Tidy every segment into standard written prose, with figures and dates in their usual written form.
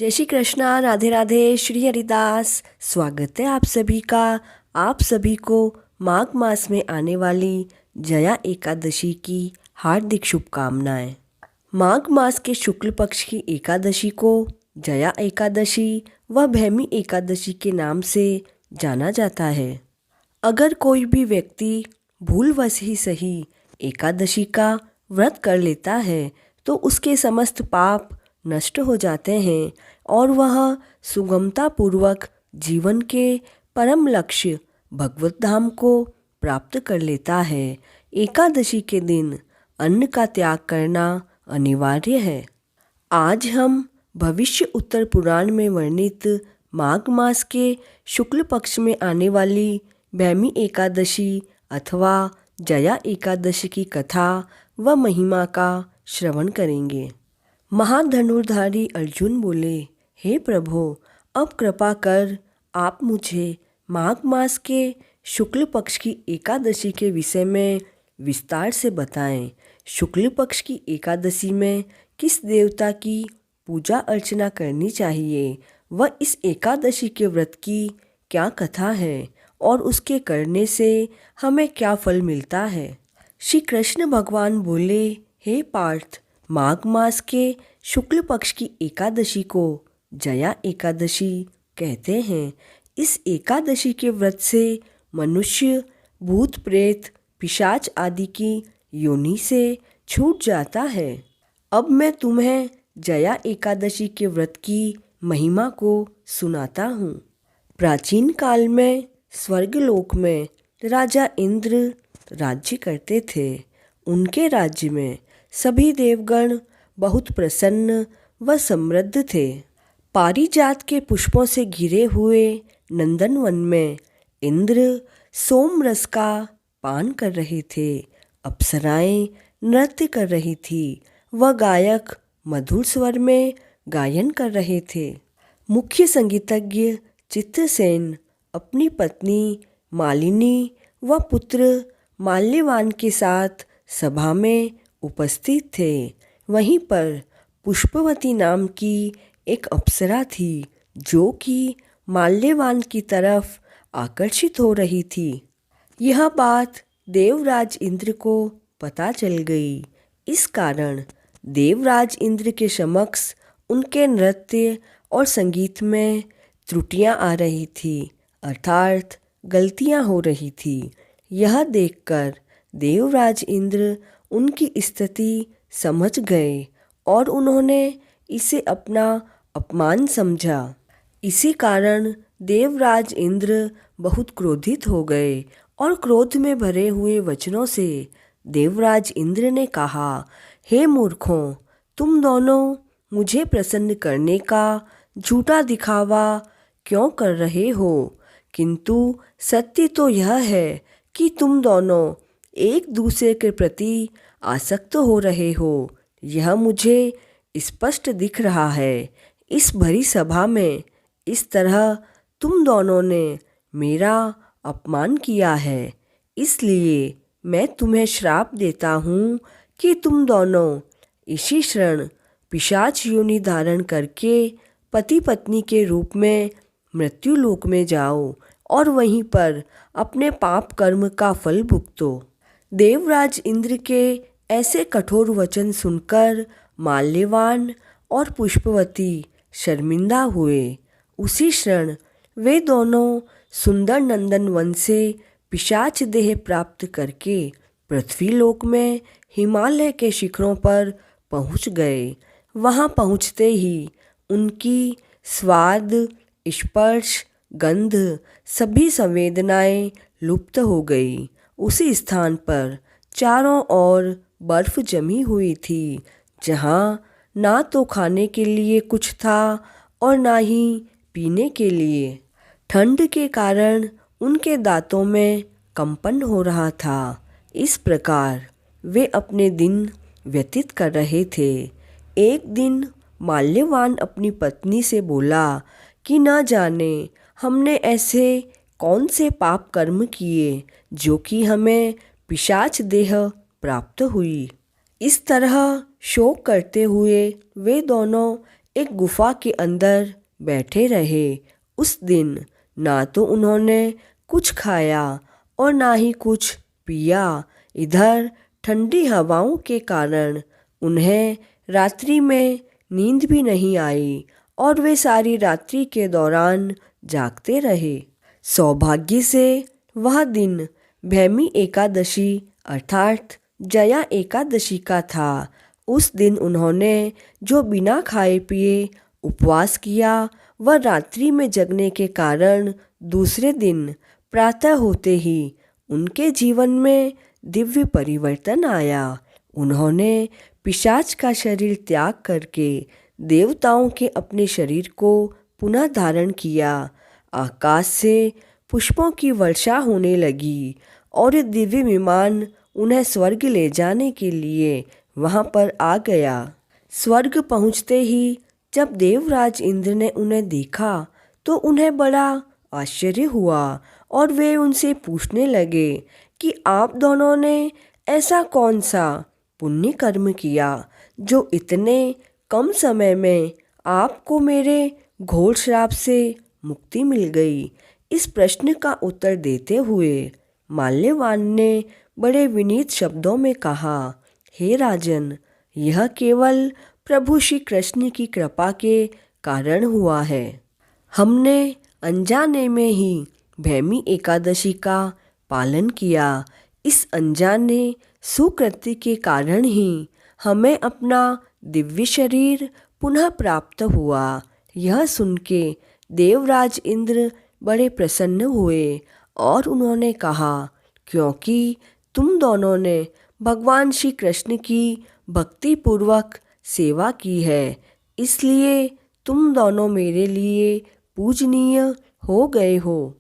जय श्री कृष्णा, राधे राधे, श्री हरिदास। स्वागत है आप सभी का। आप सभी को माघ मास में आने वाली जया एकादशी की हार्दिक शुभकामनाएं। माघ मास के शुक्ल पक्ष की एकादशी को जया एकादशी व भैमी एकादशी के नाम से जाना जाता है। अगर कोई भी व्यक्ति भूलवश ही सही एकादशी का व्रत कर लेता है तो उसके समस्त पाप नष्ट हो जाते हैं और वह सुगमता पूर्वक जीवन के परम लक्ष्य भगवत धाम को प्राप्त कर लेता है। एकादशी के दिन अन्न का त्याग करना अनिवार्य है। आज हम भविष्य उत्तर पुराण में वर्णित माघ मास के शुक्ल पक्ष में आने वाली भैमी एकादशी अथवा जया एकादशी की कथा व महिमा का श्रवण करेंगे। महाधनुर्धारी अर्जुन बोले, हे प्रभु, अब कृपा कर आप मुझे माघ मास के शुक्ल पक्ष की एकादशी के विषय में विस्तार से बताएं। शुक्ल पक्ष की एकादशी में किस देवता की पूजा अर्चना करनी चाहिए व इस एकादशी के व्रत की क्या कथा है और उसके करने से हमें क्या फल मिलता है। श्री कृष्ण भगवान बोले, हे पार्थ, माघ मास के शुक्ल पक्ष की एकादशी को जया एकादशी कहते हैं। इस एकादशी के व्रत से मनुष्य भूत प्रेत पिशाच आदि की योनि से छूट जाता है। अब मैं तुम्हें जया एकादशी के व्रत की महिमा को सुनाता हूँ। प्राचीन काल में स्वर्गलोक में राजा इंद्र राज्य करते थे। उनके राज्य में सभी देवगण बहुत प्रसन्न व समृद्ध थे। पारिजात के पुष्पों से घिरे हुए नंदनवन में इंद्र सोम रस का पान कर रहे थे। अप्सराएं नृत्य कर रही थी व गायक मधुर स्वर में गायन कर रहे थे। मुख्य संगीतज्ञ चित्रसेन अपनी पत्नी मालिनी व पुत्र माल्यवान के साथ सभा में उपस्थित थे। वहीं पर पुष्पवती नाम की एक अप्सरा थी जो कि माल्यवान की तरफ आकर्षित हो रही थी। यह बात देवराज इंद्र को पता चल गई। इस कारण देवराज इंद्र के समक्ष उनके नृत्य और संगीत में त्रुटियां आ रही थी, अर्थात गलतियां हो रही थी। यह देखकर देवराज इंद्र उनकी स्थिति समझ गए और उन्होंने इसे अपना अपमान समझा। इसी कारण देवराज इंद्र बहुत क्रोधित हो गए और क्रोध में भरे हुए वचनों से देवराज इंद्र ने कहा, हे मूर्खों, तुम दोनों मुझे प्रसन्न करने का झूठा दिखावा क्यों कर रहे हो? किंतु सत्य तो यह है कि तुम दोनों एक दूसरे के प्रति आसक्त हो रहे हो। यह मुझे स्पष्ट दिख रहा है। इस भरी सभा में इस तरह तुम दोनों ने मेरा अपमान किया है, इसलिए मैं तुम्हें श्राप देता हूँ कि तुम दोनों इसी क्षण पिशाच योनि धारण करके पति पत्नी के रूप में मृत्यु लोक में जाओ और वहीं पर अपने पाप कर्म का फल भुगतो। देवराज इंद्र के ऐसे कठोर वचन सुनकर माल्यवान और पुष्पवती शर्मिंदा हुए। उसी क्षण वे दोनों सुंदर नंदन वन से पिशाच देह प्राप्त करके पृथ्वीलोक में हिमालय के शिखरों पर पहुंच गए। वहां पहुंचते ही उनकी स्वाद, स्पर्श, गंध सभी संवेदनाएं लुप्त हो गई। उसी स्थान पर चारों ओर बर्फ जमी हुई थी, जहां ना तो खाने के लिए कुछ था और ना ही पीने के लिए। ठंड के कारण उनके दांतों में कंपन हो रहा था। इस प्रकार वे अपने दिन व्यतीत कर रहे थे। एक दिन माल्यवान अपनी पत्नी से बोला कि न जाने हमने ऐसे कौन से पाप कर्म किए जो कि हमें पिशाच देह प्राप्त हुई। इस तरह शोक करते हुए वे दोनों एक गुफा के अंदर बैठे रहे। उस दिन ना तो उन्होंने कुछ खाया और ना ही कुछ पिया। इधर ठंडी हवाओं के कारण उन्हें रात्रि में नींद भी नहीं आई और वे सारी रात्रि के दौरान जागते रहे। सौभाग्य से वह दिन भैमी एकादशी अर्थात जया एकादशी का था। उस दिन उन्होंने जो बिना खाए पिए उपवास किया वह रात्रि में जगने के कारण दूसरे दिन प्रातः होते ही उनके जीवन में दिव्य परिवर्तन आया। उन्होंने पिशाच का शरीर त्याग करके देवताओं के अपने शरीर को पुनः धारण किया। आकाश से पुष्पों की वर्षा होने लगी और दिव्य विमान उन्हें स्वर्ग ले जाने के लिए वहां पर आ गया। स्वर्ग पहुंचते ही जब देवराज इंद्र ने उन्हें देखा तो उन्हें बड़ा आश्चर्य हुआ और वे उनसे पूछने लगे कि आप दोनों ने ऐसा कौन सा पुण्य कर्म किया जो इतने कम समय में आपको मेरे घोर श्राप से मुक्ति मिल गई। इस प्रश्न का उत्तर देते हुए माल्यवान ने बड़े विनीत शब्दों में कहा, हे राजन, यह केवल प्रभु श्री कृष्ण की कृपा के कारण हुआ है। हमने अनजाने में ही भैमी एकादशी का पालन किया। इस अनजाने सुकृत्य के कारण ही हमें अपना दिव्य शरीर पुनः प्राप्त हुआ। यह सुन के देवराज इंद्र बड़े प्रसन्न हुए और उन्होंने कहा, क्योंकि तुम दोनों ने भगवान श्री कृष्ण की भक्तिपूर्वक सेवा की है, इसलिए तुम दोनों मेरे लिए पूजनीय हो गए हो।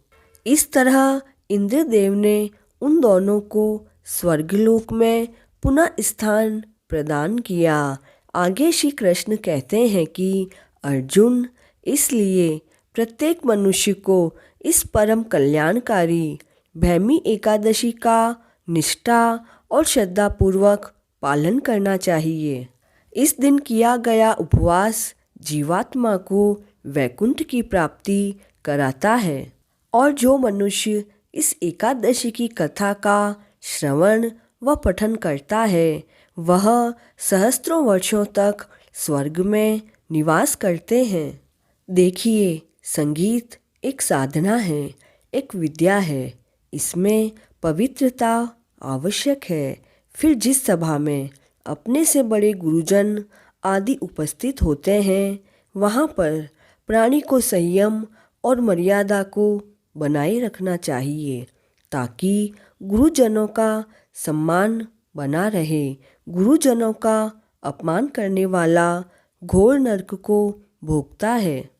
इस तरह इंद्रदेव ने उन दोनों को स्वर्गलोक में पुनः स्थान प्रदान किया। आगे श्री कृष्ण कहते हैं कि अर्जुन, इसलिए प्रत्येक मनुष्य को इस परम कल्याणकारी भैमी एकादशी का निष्ठा और श्रद्धापूर्वक पालन करना चाहिए। इस दिन किया गया उपवास जीवात्मा को वैकुंठ की प्राप्ति कराता है और जो मनुष्य इस एकादशी की कथा का श्रवण व पठन करता है वह सहस्त्रों वर्षों तक स्वर्ग में निवास करते हैं। देखिए, संगीत एक साधना है, एक विद्या है। इसमें पवित्रता आवश्यक है। फिर जिस सभा में अपने से बड़े गुरुजन आदि उपस्थित होते हैं वहाँ पर प्राणी को संयम और मर्यादा को बनाए रखना चाहिए ताकि गुरुजनों का सम्मान बना रहे। गुरुजनों का अपमान करने वाला घोर नरक को भोगता है।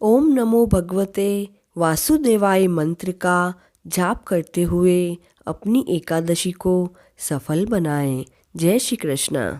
ओम नमो भगवते वासुदेवाय मंत्र का जाप करते हुए अपनी एकादशी को सफल बनाएं। जय श्री कृष्ण।